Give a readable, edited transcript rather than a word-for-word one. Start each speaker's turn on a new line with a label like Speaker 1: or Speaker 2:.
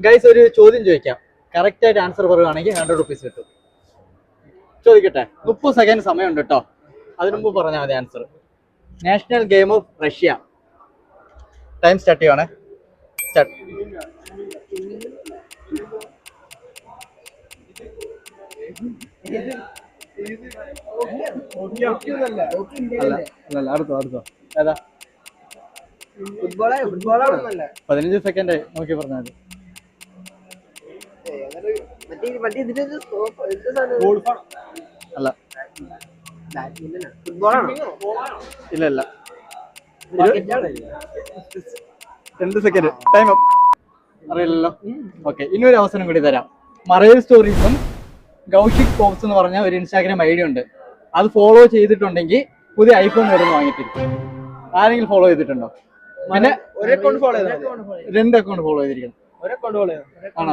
Speaker 1: Guys ഒരു ചോദ്യം ചോദിക്കാം. കറക്റ്റ് ആയിട്ട് ആൻസർ പറയുകയാണെങ്കിൽ 100 റുപ്പീസ് കിട്ടും. ചോദിക്കട്ടെ? 30 സെക്കൻഡ് സമയമുണ്ട് കേട്ടോ. അതിനു മുമ്പ് പറഞ്ഞാൽ മതി answer. National game of Russia. Time start ചെയ്യുവാണ്. സ്റ്റാർട്ട്. അടുത്തോ ഏതാ? 15 സെക്കൻഡ് നോക്കി പറഞ്ഞാൽ മതി. അല്ല ഇല്ല 2 സെക്കൻഡ് ടൈം അപ്പ്. അറിയില്ലല്ലോ. ഓക്കെ, ഇനിയൊരു അവസരം കൂടി തരാം. മറൈൽ സ്റ്റോറീസും ഗൗഷിക് പോപ്സ് എന്ന് പറഞ്ഞ ഒരു ഇൻസ്റ്റാഗ്രാം ഐഡി ഉണ്ട്. അത് ഫോളോ ചെയ്തിട്ടുണ്ടെങ്കിൽ പുതിയ ഐഫോൺ വരുന്ന വാങ്ങിത്തിരിക്കും. ആരെങ്കിലും ഫോളോ ചെയ്തിട്ടുണ്ടോ? പിന്നെ 2 അക്കൗണ്ട് ഫോളോ ചെയ്തിരിക്കണം. ആണോ?